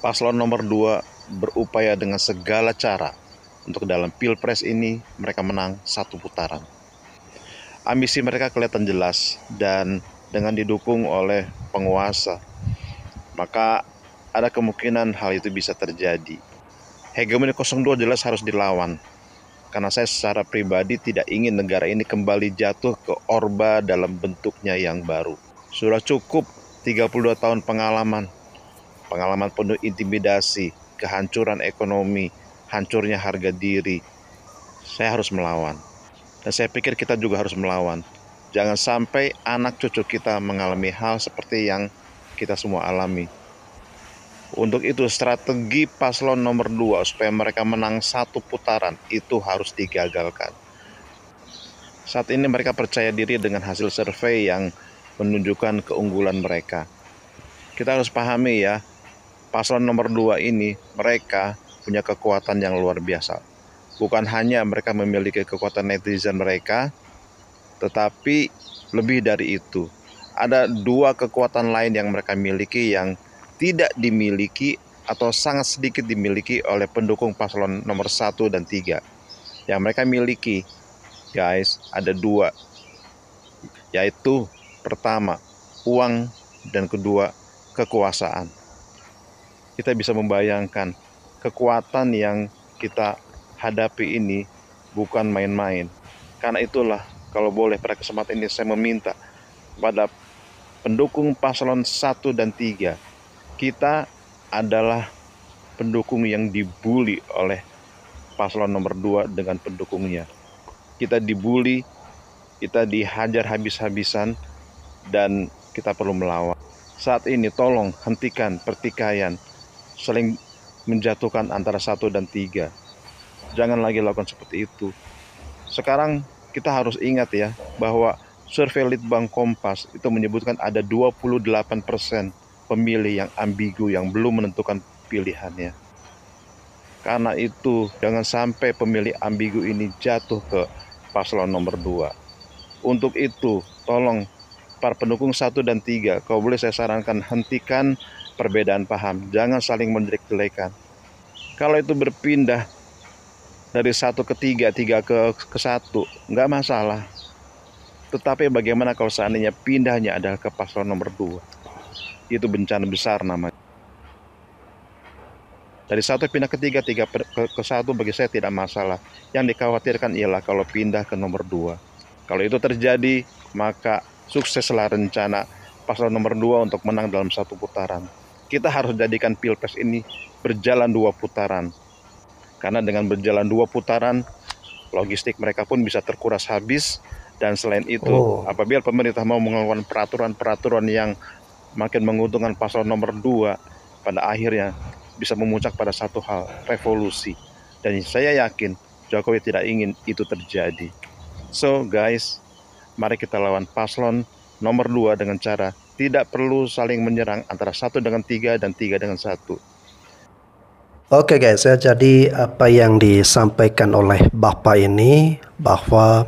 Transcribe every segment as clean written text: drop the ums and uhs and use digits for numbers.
Paslon nomor 2 berupaya dengan segala cara untuk dalam Pilpres ini mereka menang satu putaran. Ambisi mereka kelihatan jelas dan dengan didukung oleh penguasa, maka ada kemungkinan hal itu bisa terjadi. Hegemoni 02 jelas harus dilawan, karena saya secara pribadi tidak ingin negara ini kembali jatuh ke orba dalam bentuknya yang baru. Sudah cukup 32 tahun pengalaman penuh intimidasi, kehancuran ekonomi, hancurnya harga diri. Saya harus melawan. Dan saya pikir kita juga harus melawan. Jangan sampai anak cucu kita mengalami hal seperti yang kita semua alami. Untuk itu strategi paslon nomor 2 supaya mereka menang satu putaran itu harus digagalkan. Saat ini mereka percaya diri dengan hasil survei yang menunjukkan keunggulan mereka. Kita harus pahami ya, paslon nomor 2 ini mereka punya kekuatan yang luar biasa. Bukan hanya mereka memiliki kekuatan netizen mereka, tetapi lebih dari itu. Ada dua kekuatan lain yang mereka miliki yang tidak dimiliki atau sangat sedikit dimiliki oleh pendukung paslon nomor 1 dan 3. Yang mereka miliki, guys, ada dua. Yaitu pertama, uang, dan kedua, kekuasaan. Kita bisa membayangkan kekuatan yang kita hadapi ini bukan main-main. Karena itulah, kalau boleh pada kesempatan ini saya meminta pada pendukung paslon 1 dan 3, kita adalah pendukung yang dibully oleh paslon nomor 2 dengan pendukungnya. Kita dibully, kita dihajar habis-habisan, dan kita perlu melawan. Saat ini tolong hentikan pertikaian, saling menjatuhkan antara 1 dan 3. Jangan lagi lakukan seperti itu. Sekarang kita harus ingat ya, bahwa survei Litbang Kompas itu menyebutkan ada 28% pemilih yang ambigu, yang belum menentukan pilihannya. Karena itu jangan sampai pemilih ambigu ini jatuh ke paslon nomor 2. Untuk itu tolong para pendukung 1 dan 3, kalau boleh saya sarankan hentikan perbedaan paham, jangan saling menjelek-jelekan. Kalau itu berpindah dari 1 ke 3, 3 ke 1, nggak masalah. Tetapi bagaimana kalau seandainya pindahnya adalah ke paslon nomor 2? Itu bencana besar namanya. Dari 1 pindah ke 3, 3 ke 1 bagi saya tidak masalah. Yang dikhawatirkan ialah kalau pindah ke nomor 2. Kalau itu terjadi, maka sukseslah rencana paslon nomor 2 untuk menang dalam satu putaran. Kita harus jadikan Pilpres ini berjalan 2 putaran. Karena dengan berjalan 2 putaran, logistik mereka pun bisa terkuras habis. Dan selain itu, apabila pemerintah mau melakukan peraturan-peraturan yang makin menguntungkan paslon nomor 2, pada akhirnya bisa memuncak pada satu hal, revolusi. Dan saya yakin Jokowi tidak ingin itu terjadi. So guys, mari kita lawan paslon nomor 2 dengan cara tidak perlu saling menyerang antara 1 dengan 3 dan 3 dengan 1. Oke guys, ya, jadi apa yang disampaikan oleh Bapak ini, bahwa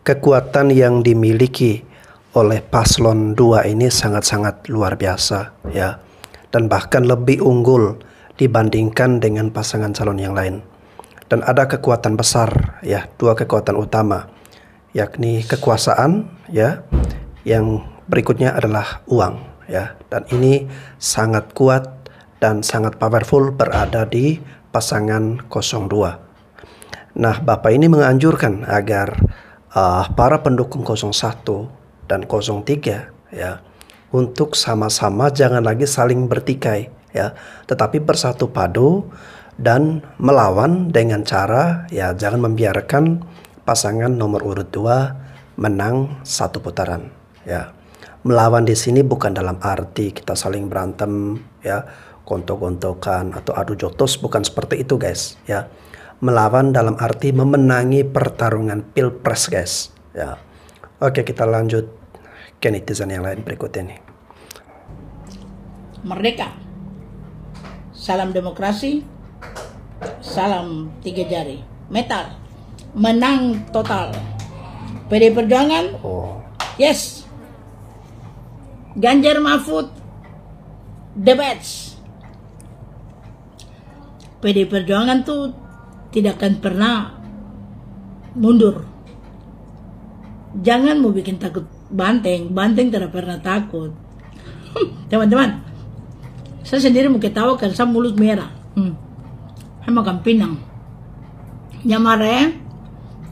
kekuatan yang dimiliki oleh paslon 2 ini sangat-sangat luar biasa ya, dan bahkan lebih unggul dibandingkan dengan pasangan calon yang lain. Dan ada kekuatan besar ya, dua kekuatan utama, yakni kekuasaan ya, yang berikutnya adalah uang ya, dan ini sangat kuat dan sangat powerful berada di pasangan 02. Nah, Bapak ini menganjurkan agar para pendukung 01 dan 03 ya, untuk sama-sama jangan lagi saling bertikai ya, tetapi bersatu padu dan melawan dengan cara ya, jangan membiarkan pasangan nomor urut 2 menang satu putaran ya. Melawan di sini bukan dalam arti kita saling berantem ya, gontok-gontokan atau adu jotos, bukan seperti itu guys ya. Melawan dalam arti memenangi pertarungan Pilpres guys ya. Oke, kita lanjut ke netizen yang lain berikut ini. Merdeka, salam demokrasi, salam 3 jari, metal, menang total. PD Perjuangan, yes. Ganjar Mahfud, the best. PD Perjuangan tuh tidak akan pernah mundur. Jangan mau bikin takut Banteng. Banteng tidak pernah takut. Teman-teman, saya sendiri mau ketawa karena saya mulut merah. Saya makan pinang. Ya marah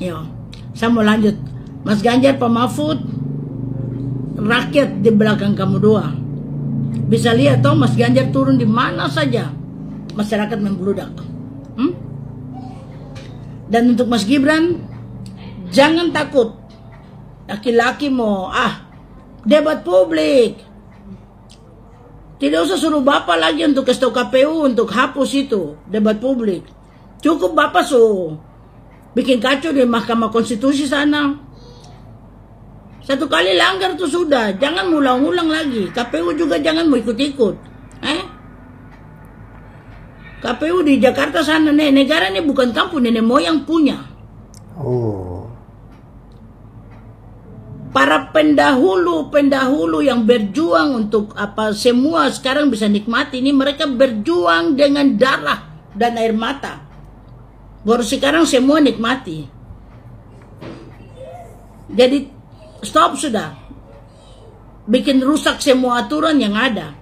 ya. Saya mau lanjut. Mas Ganjar, Pak Mahfud, rakyat di belakang kamu dua. Bisa lihat toh Mas Ganjar turun di mana saja, masyarakat membludak. Dan untuk Mas Gibran, jangan takut. Laki-laki mau debat publik. Tidak usah suruh Bapak lagi untuk kasih tahu KPU untuk hapus itu debat publik. Cukup Bapak bikin kacau di Mahkamah Konstitusi sana. Satu kali langgar tuh sudah, jangan ulang-ulang lagi. KPU juga jangan mau ikut-ikut. KPU di Jakarta sana, negara ini bukan kampung nenek moyang punya. Para pendahulu yang berjuang untuk semua sekarang bisa nikmati ini, mereka berjuang dengan darah dan air mata. Baru sekarang semua nikmati. Jadi stop sudah. Bikin rusak semua aturan yang ada.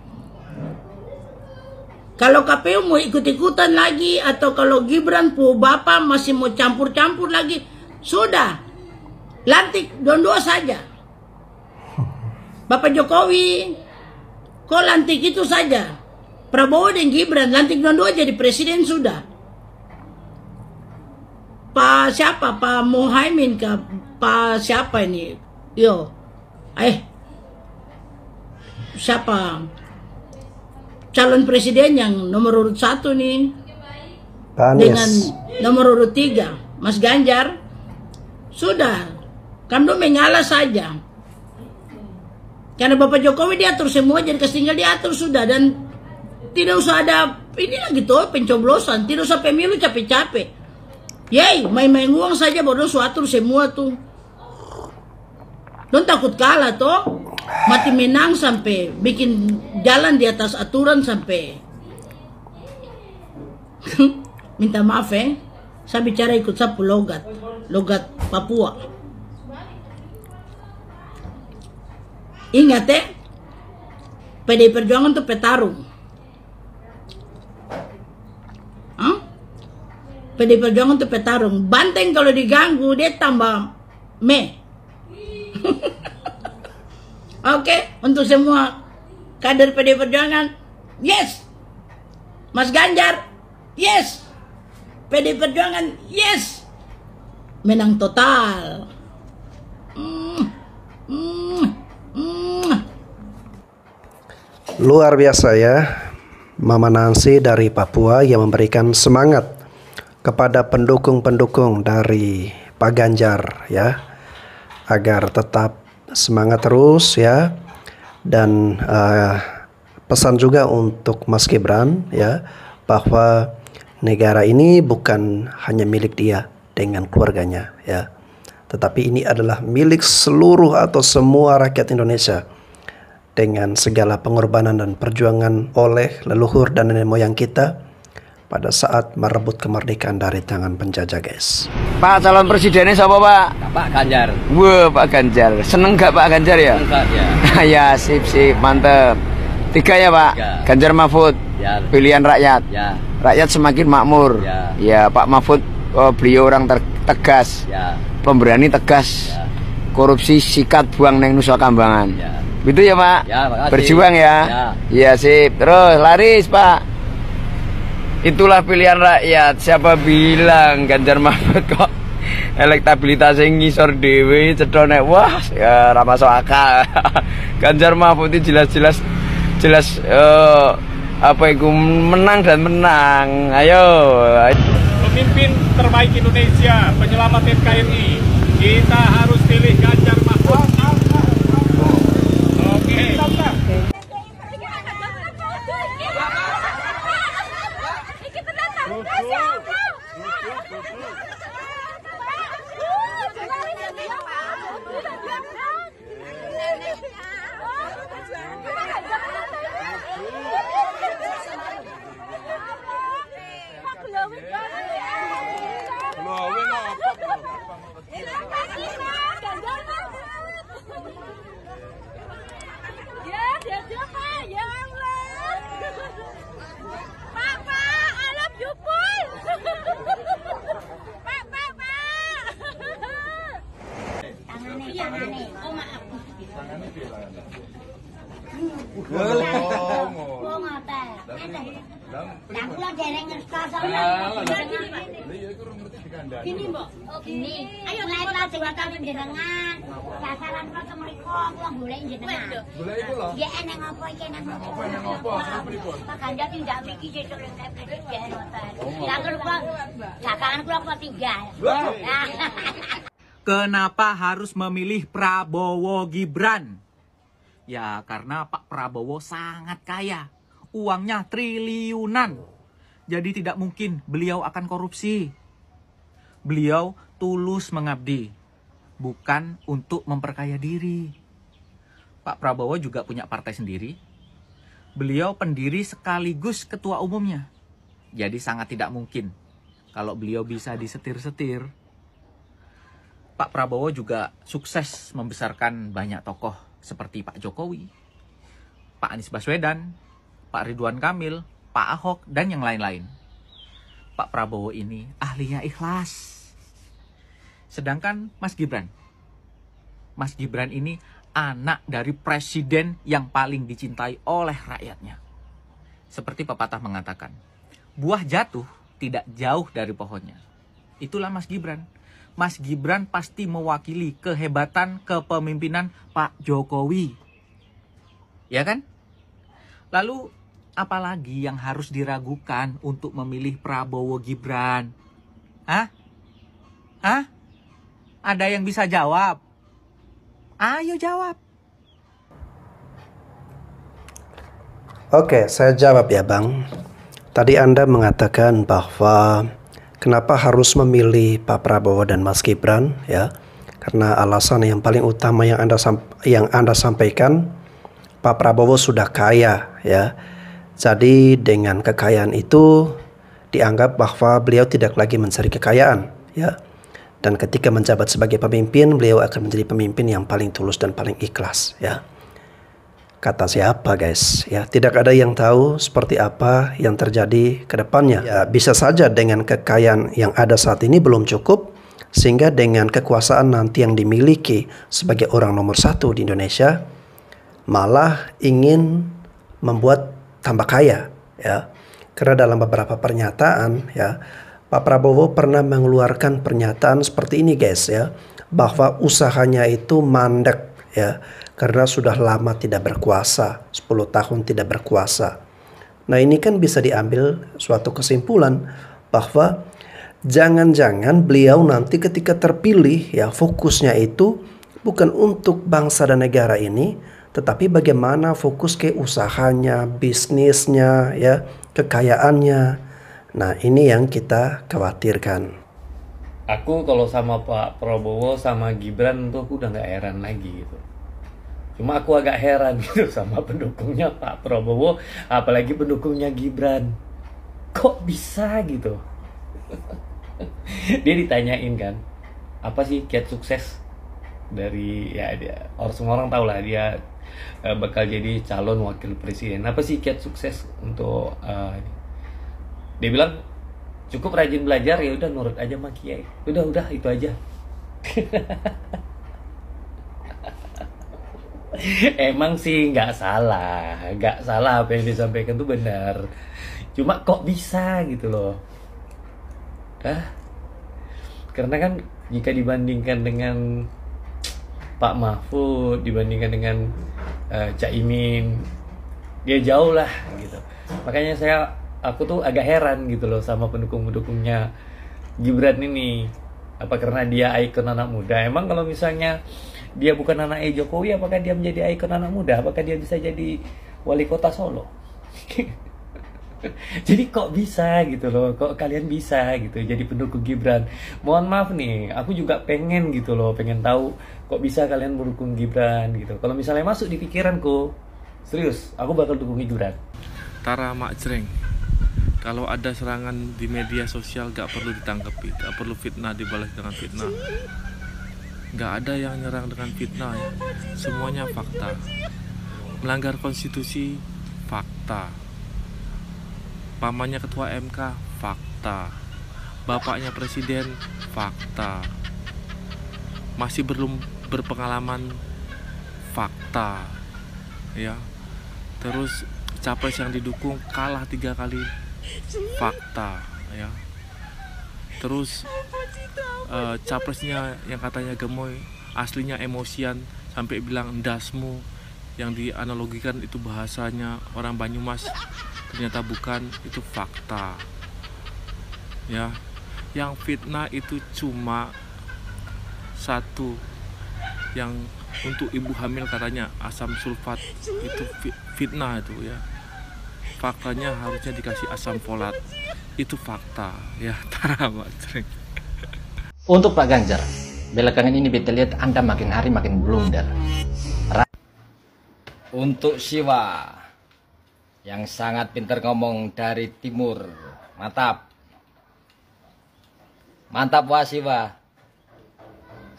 Kalau KPU mau ikut-ikutan lagi, atau kalau Gibran Bapak masih mau campur-campur lagi, sudah. Lantik dua saja. Bapak Jokowi, kok lantik itu saja. Prabowo dan Gibran, lantik dua jadi presiden sudah. Pak siapa? Pak Muhaimin ke Pak siapa ini? Siapa? Calon presiden yang nomor urut 1 nih. Dengan nomor urut 3, Mas Ganjar. Sudah. Kamu mengalah saja. Karena Bapak Jokowi diatur semua, jadi tinggal diatur sudah. Dan tidak usah ada, ini lagi tuh pencoblosan. Tidak usah pemilu capek-capek. Main-main uang saja baru atur semua tuh. Don't takut kalah toh. Mati menang sampai bikin jalan di atas aturan sampai. Minta maaf saya bicara ikut sapu logat Papua. Ingat PD Perjuangan itu petarung. PD Perjuangan itu petarung. Banteng kalau diganggu dia tambah Oke, untuk semua kader PD Perjuangan, yes. Mas Ganjar, yes. PD Perjuangan, yes. Menang total. Luar biasa ya, Mama Nancy dari Papua yang memberikan semangat kepada pendukung-pendukung dari Pak Ganjar ya, agar tetap semangat terus ya. Dan pesan juga untuk Mas Gibran ya, bahwa negara ini bukan hanya milik dia dengan keluarganya ya, tetapi ini adalah milik seluruh atau semua rakyat Indonesia, dengan segala pengorbanan dan perjuangan oleh leluhur dan nenek moyang kita pada saat merebut kemerdekaan dari tangan penjajah, guys. Pak, calon presidennya siapa, Pak? Pak Ganjar. Wah, Pak Ganjar. Seneng gak Pak Ganjar ya? Seneng ya. Ya, sip, mantep. 3 ya, Pak? 3. Ganjar Mahfud. Ya. Pilihan rakyat. Ya. Rakyat semakin makmur. Ya. Ya, Pak Mahfud, beliau orang tegas. Ya. Pemberani tegas. Ya. Korupsi sikat buang neng Nusa Kambangan. Ya. Gitu ya, Pak? Ya, makasih. Berjuang ya. Ya, sip. Terus laris, Pak. Itulah pilihan rakyat. Siapa bilang Ganjar Mahfud kok elektabilitasnya ngisor dewe cedone. Wah, ya ra masuk akal. Ganjar Mahfud itu jelas apa itu menang dan menang. Ayo. Pemimpin terbaik Indonesia, penyelamat NKRI. Kita harus pilih Ganjar Mahfud. Oke. Nah, kula dereng ngerti Gini, Mbok. Gini. Ayo kula jenengan jenengan. Sasaran kula temriko kula golek jenengan. Golek iku lho. Ya eneng apa iki nang apa? Eneng apa? Pak Ganjar tindak mriki sesuk nek presiden ngoten. Lah kula dagangan kula kok tinggal. Kenapa harus memilih Prabowo Gibran? Ya karena Pak Prabowo sangat kaya. Uangnya triliunan. Jadi tidak mungkin beliau akan korupsi. Beliau tulus mengabdi. Bukan untuk memperkaya diri. Pak Prabowo juga punya partai sendiri. Beliau pendiri sekaligus ketua umumnya. Jadi sangat tidak mungkin kalau beliau bisa disetir-setir. Pak Prabowo juga sukses membesarkan banyak tokoh seperti Pak Jokowi, Pak Anies Baswedan, Pak Ridwan Kamil, Pak Ahok, dan yang lain-lain. Pak Prabowo ini ahlinya ikhlas. Sedangkan Mas Gibran ini anak dari presiden yang paling dicintai oleh rakyatnya. Seperti pepatah mengatakan, buah jatuh tidak jauh dari pohonnya. Itulah Mas Gibran. Mas Gibran pasti mewakili kehebatan kepemimpinan Pak Jokowi. Ya kan? Lalu apalagi yang harus diragukan untuk memilih Prabowo Gibran? Hah? Ada yang bisa jawab? Ayo jawab. Oke, saya jawab ya Bang. Tadi Anda mengatakan bahwa kenapa harus memilih Pak Prabowo dan Mas Gibran ya? Karena alasan yang paling utama yang Anda sampaikan, Pak Prabowo sudah kaya ya. Jadi dengan kekayaan itu dianggap bahwa beliau tidak lagi mencari kekayaan ya. Dan ketika menjabat sebagai pemimpin, beliau akan menjadi pemimpin yang paling tulus dan paling ikhlas ya. Kata siapa guys? Ya, tidak ada yang tahu seperti apa yang terjadi ke depannya. Ya, bisa saja dengan kekayaan yang ada saat ini belum cukup, sehingga dengan kekuasaan nanti yang dimiliki sebagai orang nomor 1 di Indonesia, malah ingin membuat tambah kaya ya. Karena dalam beberapa pernyataan ya, Pak Prabowo pernah mengeluarkan pernyataan seperti ini guys ya, bahwa usahanya itu mandek ya, karena sudah lama tidak berkuasa, 10 tahun tidak berkuasa. Nah ini kan bisa diambil suatu kesimpulan bahwa jangan-jangan beliau nanti ketika terpilih ya, fokusnya itu bukan untuk bangsa dan negara ini, tetapi bagaimana fokus ke usahanya, bisnisnya ya, kekayaannya. Nah ini yang kita khawatirkan. Aku kalau sama Pak Prabowo sama Gibran tuh aku udah nggak heran lagi gitu. Cuma aku agak heran gitu sama pendukungnya Pak Prabowo, apalagi pendukungnya Gibran. Kok bisa gitu? Dia ditanyain kan, apa sih kiat sukses dari ya dia, semua orang tahu lah dia bakal jadi calon wakil presiden. Apa sih kiat sukses untuk dia bilang cukup rajin belajar, ya udah nurut aja sama kiai. Udah itu aja. Emang sih nggak salah apa yang disampaikan tuh benar. Cuma kok bisa gitu loh. Karena kan jika dibandingkan dengan Pak Mahfud, dibandingkan dengan Caimin, dia jauh lah gitu. Makanya aku tuh agak heran gitu loh sama pendukung-pendukungnya Gibran ini. Apa karena dia ikon anak muda? Emang kalau misalnya dia bukan anak Jokowi, apakah dia menjadi ikon anak muda? Apakah dia bisa jadi wali kota Solo? Jadi kok bisa gitu loh, kok kalian bisa gitu jadi pendukung Gibran? Mohon maaf nih, aku juga pengen gitu loh, pengen tahu kok bisa kalian mendukung Gibran gitu. Kalau misalnya masuk di pikiranku, serius, aku bakal dukung Gibran. Tara Mak Jreng, kalau ada serangan di media sosial gak perlu ditanggapi, gak perlu fitnah dibalas dengan fitnah. Gak ada yang nyerang dengan fitnah ya. Semuanya fakta. Melanggar konstitusi, fakta. Pamannya ketua MK, fakta. Bapaknya presiden, fakta. Masih belum berpengalaman, fakta. Ya. Terus capres yang didukung kalah 3 kali, fakta ya. Terus capresnya yang katanya gemoy aslinya emosian sampai bilang ndasmu, yang dianalogikan itu bahasanya orang Banyumas, ternyata bukan, itu fakta ya. Yang fitnah itu cuma satu, yang untuk ibu hamil katanya asam sulfat, itu fitnah itu ya. Faktanya harusnya dikasih asam folat, itu fakta ya. Tara Pak. Untuk Pak Ganjar, belakangan ini beta lihat Anda makin hari makin blunder. Untuk Siwa yang sangat pintar ngomong dari timur, mantap. Mantap wah Siwa.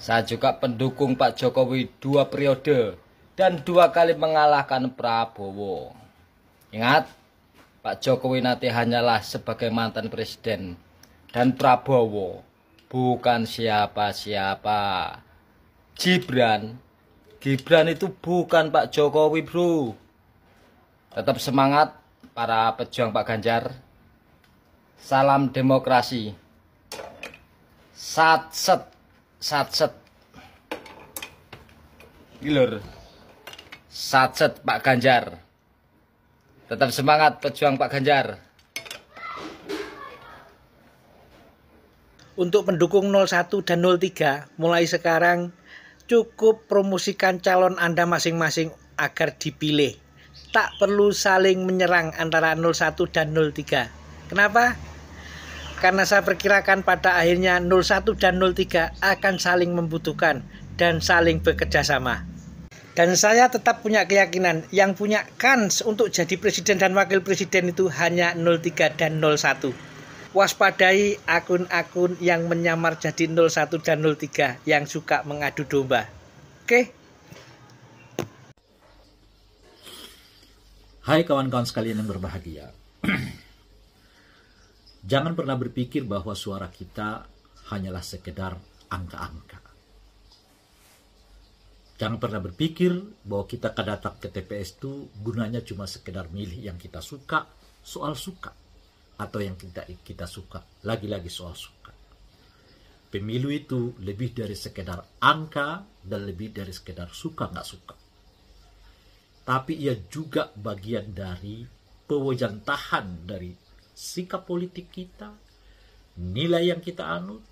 Saya juga pendukung Pak Jokowi 2 periode dan 2 kali mengalahkan Prabowo. Ingat, Pak Jokowi nanti hanyalah sebagai mantan presiden dan Prabowo bukan siapa-siapa. Gibran itu bukan Pak Jokowi, bro. Tetap semangat para pejuang Pak Ganjar. Salam demokrasi. Satset. Gilur. Satset Pak Ganjar. Tetap semangat pejuang Pak Ganjar. Untuk pendukung 01 dan 03, mulai sekarang cukup promosikan calon Anda masing-masing agar dipilih. Tak perlu saling menyerang antara 01 dan 03. Kenapa? Karena saya perkirakan pada akhirnya 01 dan 03 akan saling membutuhkan dan saling bekerja sama. Dan saya tetap punya keyakinan yang punya kans untuk jadi presiden dan wakil presiden itu hanya 03 dan 01. Waspadai akun-akun yang menyamar jadi 01 dan 03 yang suka mengadu domba. Oke? Hai kawan-kawan sekalian yang berbahagia. Jangan pernah berpikir bahwa suara kita hanyalah sekedar angka-angka. Jangan pernah berpikir bahwa kita datang ke TPS itu gunanya cuma sekedar milih yang kita suka, soal suka. Atau yang kita suka, lagi-lagi soal suka. Pemilu itu lebih dari sekedar angka dan lebih dari sekedar suka nggak suka. Tapi ia juga bagian dari pewajantahan dari sikap politik kita, nilai yang kita anut,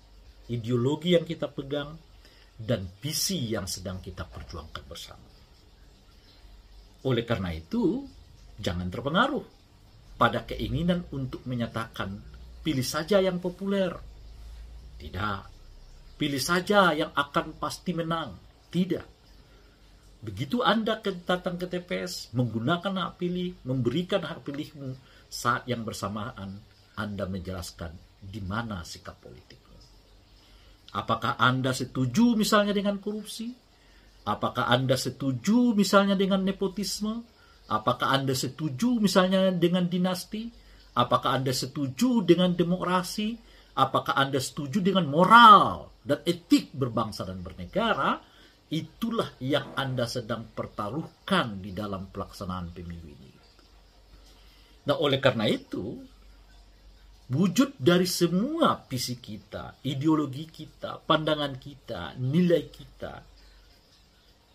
ideologi yang kita pegang, dan visi yang sedang kita perjuangkan bersama. Oleh karena itu, jangan terpengaruh pada keinginan untuk menyatakan pilih saja yang populer. Tidak. Pilih saja yang akan pasti menang. Tidak. Begitu Anda datang ke TPS, menggunakan hak pilih, memberikan hak pilihmu, saat yang bersamaan Anda menjelaskan di mana sikap politikmu. Apakah Anda setuju misalnya dengan korupsi? Apakah Anda setuju misalnya dengan nepotisme? Apakah Anda setuju misalnya dengan dinasti? Apakah Anda setuju dengan demokrasi? Apakah Anda setuju dengan moral dan etik berbangsa dan bernegara? Itulah yang Anda sedang pertaruhkan di dalam pelaksanaan pemilu ini. Nah, oleh karena itu, wujud dari semua visi kita, ideologi kita, pandangan kita, nilai kita,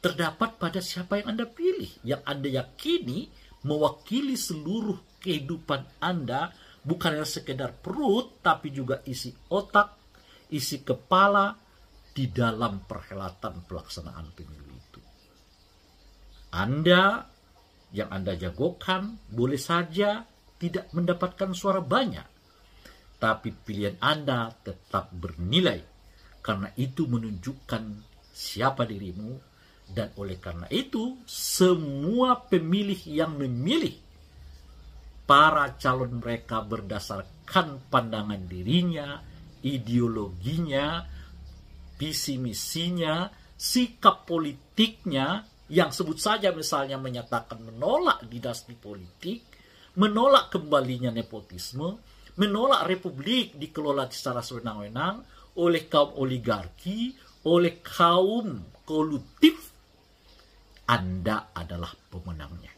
terdapat pada siapa yang Anda pilih, yang Anda yakini mewakili seluruh kehidupan Anda, bukan hanya sekedar perut, tapi juga isi otak, isi kepala di dalam perhelatan pelaksanaan pemilu itu. Anda, yang Anda jagokan, boleh saja tidak mendapatkan suara banyak, tapi pilihan Anda tetap bernilai, karena itu menunjukkan siapa dirimu. Dan oleh karena itu, semua pemilih yang memilih para calon mereka berdasarkan pandangan dirinya, ideologinya, visi misinya, sikap politiknya, yang sebut saja misalnya menyatakan menolak dinasti politik, menolak kembalinya nepotisme, menolak republik dikelola secara sewenang-wenang oleh kaum oligarki, oleh kaum kolutif. Anda adalah pemenangnya.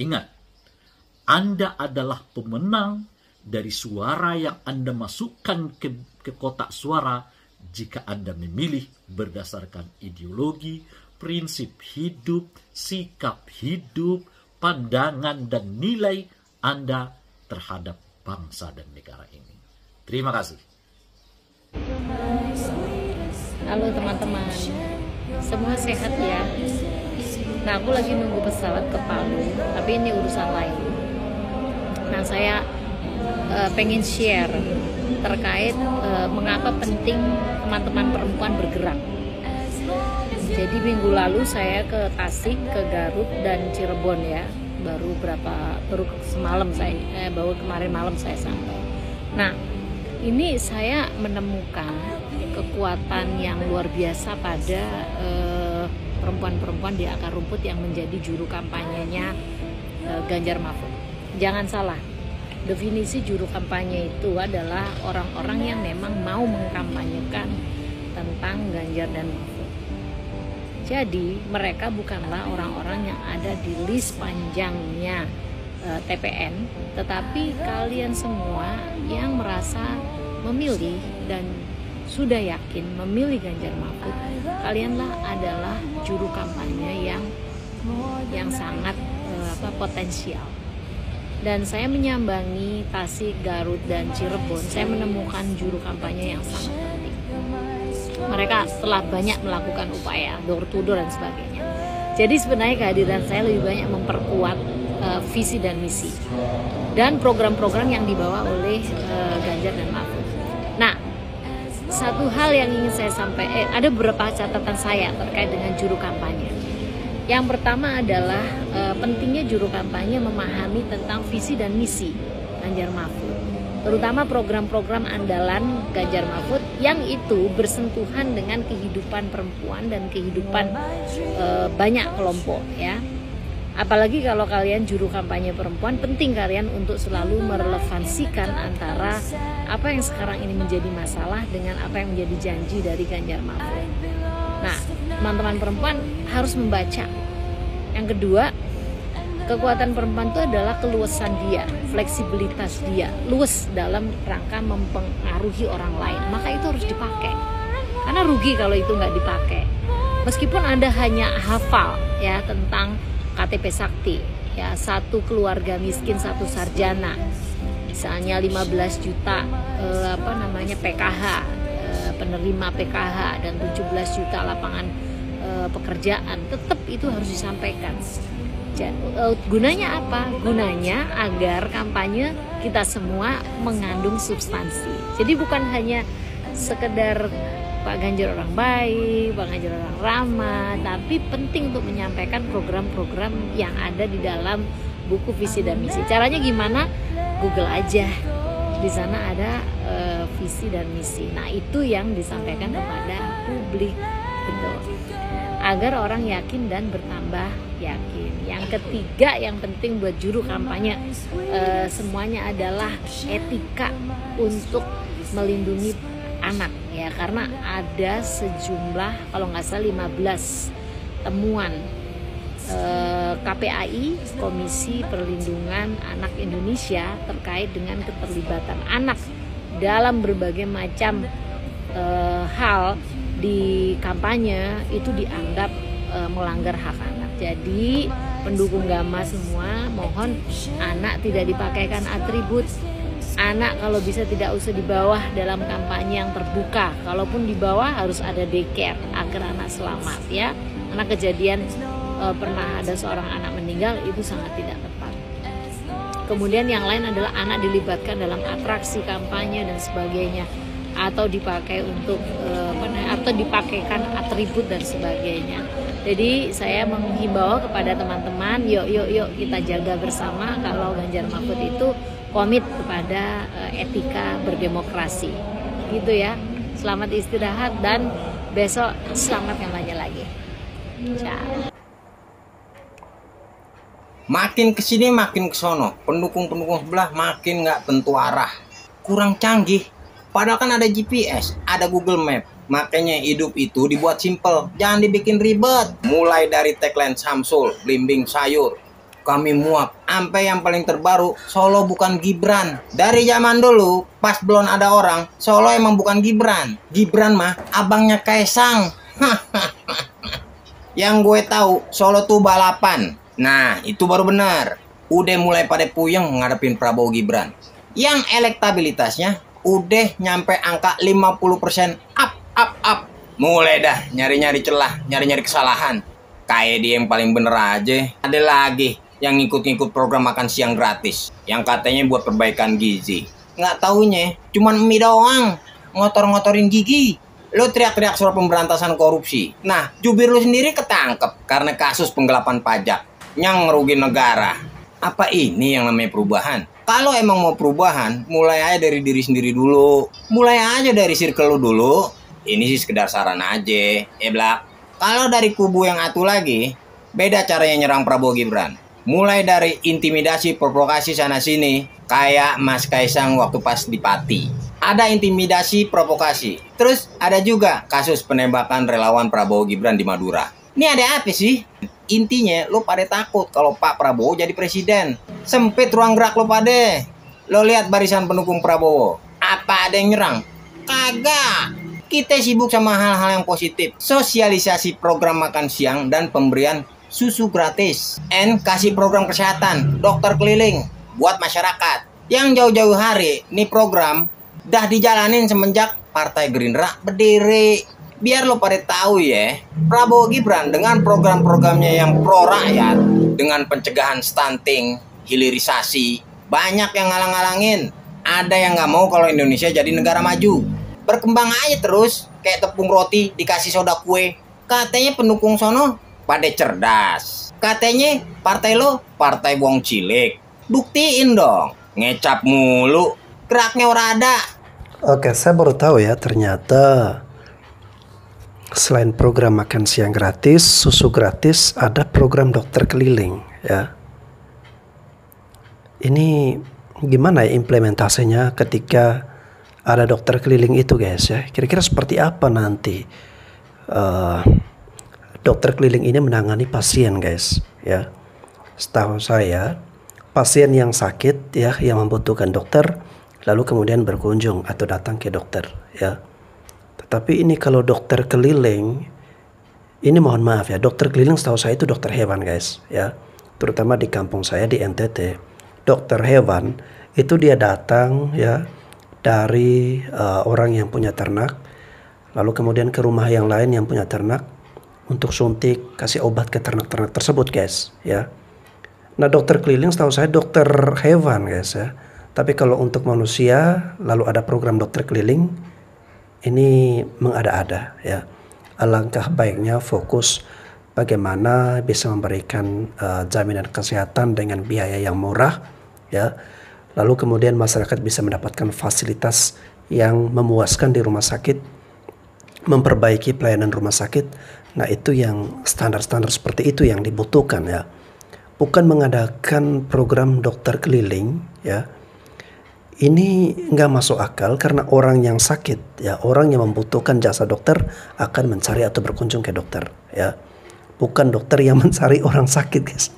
Ingat, Anda adalah pemenang dari suara yang Anda masukkan ke kotak suara jika Anda memilih berdasarkan ideologi, prinsip hidup, sikap hidup, pandangan dan nilai Anda terhadap bangsa dan negara ini. Terima kasih. Halo teman-teman, semua sehat ya? Nah, aku lagi nunggu pesawat ke Palu, tapi ini urusan lain. Nah, saya pengen share terkait mengapa penting teman-teman perempuan bergerak. Jadi minggu lalu saya ke Tasik, ke Garut dan Cirebon ya. Baru semalam baru kemarin malam saya sampai. Nah, ini saya menemukan kekuatan yang luar biasa pada perempuan-perempuan di akar rumput yang menjadi juru kampanyenya Ganjar Mahfud. Jangan salah, definisi juru kampanye itu adalah orang-orang yang memang mau mengkampanyekan tentang Ganjar dan Mahfud. Jadi mereka bukanlah orang-orang yang ada di list panjangnya TPN, tetapi kalian semua yang merasa memilih dan sudah yakin memilih Ganjar Mahfud, kalianlah adalah juru kampanye yang sangat potensial. Dan saya menyambangi Tasik, Garut, dan Cirebon, saya menemukan juru kampanye yang sangat penting. Mereka telah banyak melakukan upaya door to door dan sebagainya. Jadi sebenarnya kehadiran saya lebih banyak memperkuat visi dan misi dan program-program yang dibawa oleh Ganjar dan Mahfud. Nah, satu hal yang ingin saya sampaikan, ada beberapa catatan saya terkait dengan juru kampanye. Yang pertama adalah pentingnya juru kampanye memahami tentang visi dan misi Ganjar Mahfud, terutama program-program andalan Ganjar Mahfud yang itu bersentuhan dengan kehidupan perempuan dan kehidupan banyak kelompok ya. Apalagi kalau kalian juru kampanye perempuan, penting kalian untuk selalu merelevansikan antara apa yang sekarang ini menjadi masalah dengan apa yang menjadi janji dari Ganjar Mahfud. Nah, teman-teman perempuan harus membaca. Yang kedua, kekuatan perempuan itu adalah keluasan dia, fleksibilitas dia, luas dalam rangka mempengaruhi orang lain. Maka itu harus dipakai. Karena rugi kalau itu nggak dipakai. Meskipun Anda hanya hafal ya tentang KTP Sakti, ya, satu keluarga miskin satu sarjana, misalnya 15 juta PKH, penerima PKH dan 17 juta lapangan pekerjaan, tetap itu harus disampaikan. Gunanya apa? Gunanya agar kampanye kita semua mengandung substansi. Jadi bukan hanya sekedar Pak Ganjar orang baik, Pak Ganjar orang ramah, tapi penting untuk menyampaikan program-program yang ada di dalam buku visi dan misi. Caranya gimana? Google aja, di sana ada visi dan misi. Nah, itu yang disampaikan kepada publik, gitu, agar orang yakin dan bertambah yakin. Yang ketiga yang penting buat juru kampanye semuanya adalah etika untuk melindungi anak ya, karena ada sejumlah kalau nggak salah 15 temuan KPAI, Komisi Perlindungan Anak Indonesia, terkait dengan keterlibatan anak dalam berbagai macam hal di kampanye itu dianggap melanggar hak anak. Jadi pendukung Gama semua mohon anak tidak dipakaikan atribut. Anak kalau bisa tidak usah di bawah dalam kampanye yang terbuka. Kalaupun di bawah harus ada daycare agar anak selamat ya. Karena kejadian pernah ada seorang anak meninggal, itu sangat tidak tepat. Kemudian yang lain adalah anak dilibatkan dalam atraksi kampanye dan sebagainya, atau dipakai untuk atau dipakaikan atribut dan sebagainya. Jadi saya menghimbau kepada teman-teman, yuk kita jaga bersama kalau Ganjar Mahfud itu komit kepada etika berdemokrasi, gitu ya. Selamat istirahat dan besok selamat kampanye lagi. Ciao. Makin kesini makin kesono, pendukung-pendukung sebelah makin nggak tentu arah, kurang canggih. Padahal kan ada GPS, ada Google Map. Makanya hidup itu dibuat simple, jangan dibikin ribet. Mulai dari tagline Samsul, blimbing sayur, kami muak. Sampai yang paling terbaru, Solo bukan Gibran. Dari zaman dulu, pas belum ada orang, Solo emang bukan Gibran. Gibran mah abangnya Kaisang. Yang gue tahu, Solo tuh balapan. Nah, itu baru benar. Udah mulai pada puyeng ngadepin Prabowo Gibran. Yang elektabilitasnya udah nyampe angka 50% up. Mulai dah nyari-nyari celah, nyari-nyari kesalahan. Kayak dia yang paling bener aja. Ada lagi yang ngikut-ngikut program makan siang gratis yang katanya buat perbaikan gizi. Nggak taunya cuman mie doang, ngotor-ngotorin gigi. Lo teriak-teriak soal pemberantasan korupsi. Nah, jubir lo sendiri ketangkep karena kasus penggelapan pajak yang ngerugiin negara. Apa ini yang namanya perubahan? Kalau emang mau perubahan, mulai aja dari diri sendiri dulu. Mulai aja dari circle lo dulu. Ini sih sekedar saran aja, Blak. Kalau dari kubu yang atu lagi, beda caranya nyerang Prabowo Gibran. Mulai dari intimidasi, provokasi sana-sini, kayak Mas Kaisang waktu pas di Pati. Ada intimidasi, provokasi. Terus ada juga kasus penembakan relawan Prabowo Gibran di Madura. Ini ada apa sih? Intinya lo pada takut kalau Pak Prabowo jadi presiden. Sempit ruang gerak lo pada. Lo lihat barisan pendukung Prabowo. Apa ada yang nyerang? Kagak. Kita sibuk sama hal-hal yang positif. Sosialisasi program makan siang dan pemberian susu gratis, kasih program kesehatan, dokter keliling buat masyarakat. Yang jauh-jauh hari, nih program dah dijalanin semenjak Partai Gerindra berdiri. Biar lo pada tahu ya, Prabowo Gibran dengan program-programnya yang pro rakyat, dengan pencegahan stunting, hilirisasi, banyak yang ngalang-ngalangin. Ada yang nggak mau kalau Indonesia jadi negara maju. Berkembang aja terus, kayak tepung roti dikasih soda kue. Katanya pendukung sono pada cerdas. Katanya partai lo partai wong cilik. Buktiin dong. Ngecap mulu. Geraknya ora ada. Oke, saya baru tahu ya ternyata selain program makan siang gratis, susu gratis, ada program dokter keliling ya. Ini gimana ya implementasinya ketika ada dokter keliling itu guys ya. Kira-kira seperti apa nanti dokter keliling ini menangani pasien guys ya. Setahu saya pasien yang sakit ya, yang membutuhkan dokter lalu kemudian berkunjung atau datang ke dokter ya. Tetapi ini kalau dokter keliling, ini mohon maaf ya, dokter keliling setahu saya itu dokter hewan guys ya. Terutama di kampung saya di NTT, dokter hewan itu dia datang ya dari orang yang punya ternak, lalu kemudian ke rumah yang lain yang punya ternak untuk suntik, kasih obat ke ternak-ternak tersebut guys ya. Nah dokter keliling setahu saya dokter hewan guys ya. Tapi kalau untuk manusia lalu ada program dokter keliling, ini mengada-ada ya. Alangkah baiknya fokus bagaimana bisa memberikan jaminan kesehatan dengan biaya yang murah ya. Lalu kemudian masyarakat bisa mendapatkan fasilitas yang memuaskan di rumah sakit, memperbaiki pelayanan rumah sakit. Nah itu yang standar-standar seperti itu yang dibutuhkan ya. Bukan mengadakan program dokter keliling ya. Ini nggak masuk akal karena orang yang sakit ya, orang yang membutuhkan jasa dokter akan mencari atau berkunjung ke dokter ya. Bukan dokter yang mencari orang sakit guys.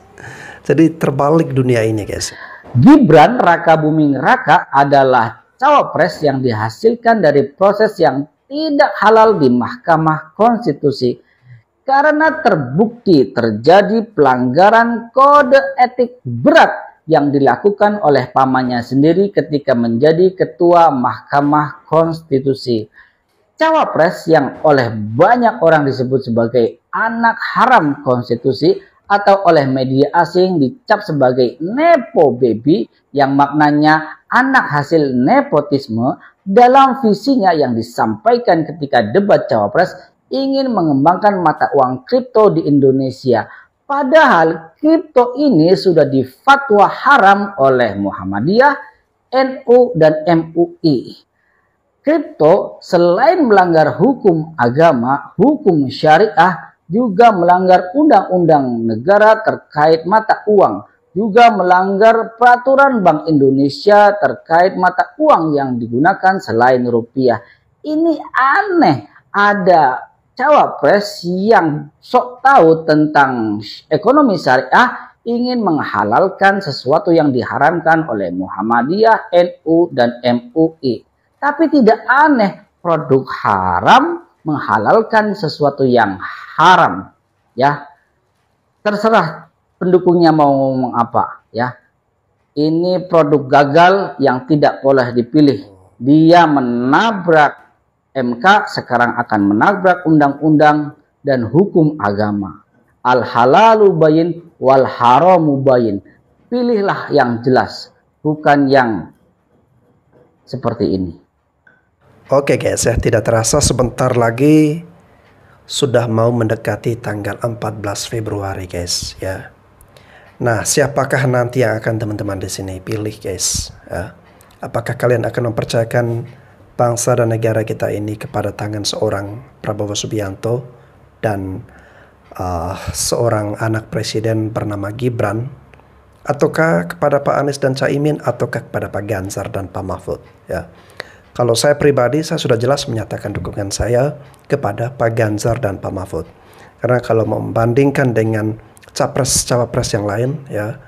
Jadi terbalik dunia ini guys. Gibran Raka Buming Raka adalah cawapres yang dihasilkan dari proses yang tidak halal di Mahkamah Konstitusi karena terbukti terjadi pelanggaran kode etik berat yang dilakukan oleh pamannya sendiri ketika menjadi ketua Mahkamah Konstitusi. Cawapres yang oleh banyak orang disebut sebagai anak haram konstitusi atau oleh media asing dicap sebagai nepo baby yang maknanya anak hasil nepotisme, dalam visinya yang disampaikan ketika debat cawapres ingin mengembangkan mata uang kripto di Indonesia. Padahal kripto ini sudah difatwa haram oleh Muhammadiyah, NU, dan MUI. Kripto selain melanggar hukum agama, hukum syariah, juga melanggar undang-undang negara terkait mata uang, juga melanggar peraturan Bank Indonesia terkait mata uang yang digunakan selain rupiah. Ini aneh, ada cawapres yang sok tahu tentang ekonomi syariah ingin menghalalkan sesuatu yang diharamkan oleh Muhammadiyah, NU, dan MUI. Tapi tidak aneh produk haram menghalalkan sesuatu yang haram. Ya, terserah pendukungnya mau ngomong apa. Ya, ini produk gagal yang tidak boleh dipilih. Dia menabrak MK, sekarang akan menabrak undang-undang dan hukum agama. Al-halalu bayin wal haramu bayin. Pilihlah yang jelas, bukan yang seperti ini. Oke guys, ya tidak terasa sebentar lagi sudah mau mendekati tanggal 14 Februari guys ya. Nah, siapakah nanti yang akan teman-teman di sini pilih guys ya? Apakah kalian akan mempercayakan bangsa dan negara kita ini kepada tangan seorang Prabowo Subianto dan seorang anak presiden bernama Gibran, ataukah kepada Pak Anies dan Caimin, ataukah kepada Pak Ganjar dan Pak Mahfud ya? Kalau saya pribadi, saya sudah jelas menyatakan dukungan saya kepada Pak Ganjar dan Pak Mahfud, karena kalau membandingkan dengan capres-cawapres yang lain ya,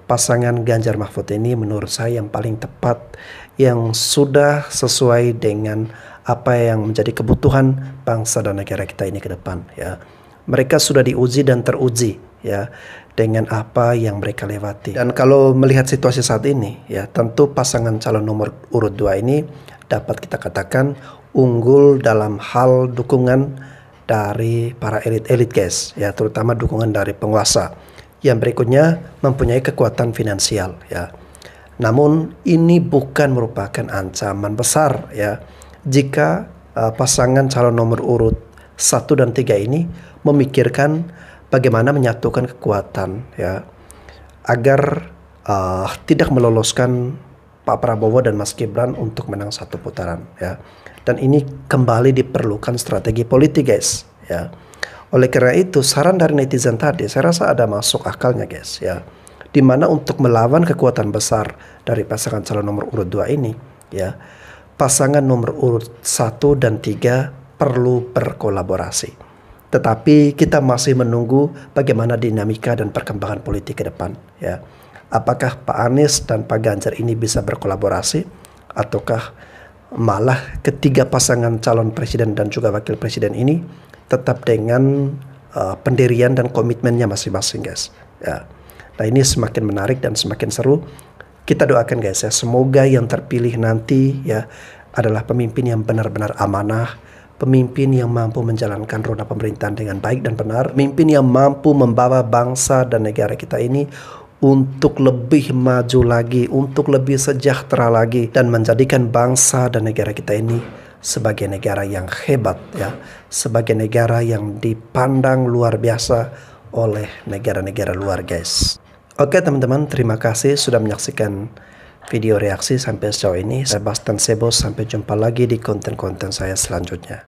pasangan Ganjar Mahfud ini menurut saya yang paling tepat, yang sudah sesuai dengan apa yang menjadi kebutuhan bangsa dan negara kita ini ke depan ya. Mereka sudah diuji dan teruji ya dengan apa yang mereka lewati. Dan kalau melihat situasi saat ini ya, tentu pasangan calon nomor urut 2 ini dapat kita katakan unggul dalam hal dukungan dari para elit-elit guys ya, terutama dukungan dari penguasa. Yang berikutnya mempunyai kekuatan finansial ya. Namun ini bukan merupakan ancaman besar ya jika pasangan calon nomor urut 1 dan 3 ini memikirkan bagaimana menyatukan kekuatan ya agar tidak meloloskan Pak Prabowo dan Mas Gibran untuk menang satu putaran ya. Dan ini kembali diperlukan strategi politik guys ya. Oleh karena itu saran dari netizen tadi saya rasa ada masuk akalnya guys ya, dimana untuk melawan kekuatan besar dari pasangan calon nomor urut 2 ini ya, pasangan nomor urut 1 dan 3 perlu berkolaborasi. Tetapi kita masih menunggu bagaimana dinamika dan perkembangan politik ke depan ya. Apakah Pak Anies dan Pak Ganjar ini bisa berkolaborasi, ataukah malah ketiga pasangan calon presiden dan juga wakil presiden ini tetap dengan pendirian dan komitmennya masing-masing guys ya. Nah, ini semakin menarik dan semakin seru. Kita doakan guys ya, semoga yang terpilih nanti ya adalah pemimpin yang benar-benar amanah, pemimpin yang mampu menjalankan roda pemerintahan dengan baik dan benar, pemimpin yang mampu membawa bangsa dan negara kita ini untuk lebih maju lagi, untuk lebih sejahtera lagi, dan menjadikan bangsa dan negara kita ini sebagai negara yang hebat ya, sebagai negara yang dipandang luar biasa oleh negara-negara luar guys. Oke teman-teman, terima kasih sudah menyaksikan video reaksi sampai sejauh ini. Saya Bastian Sebo, sampai jumpa lagi di konten-konten saya selanjutnya.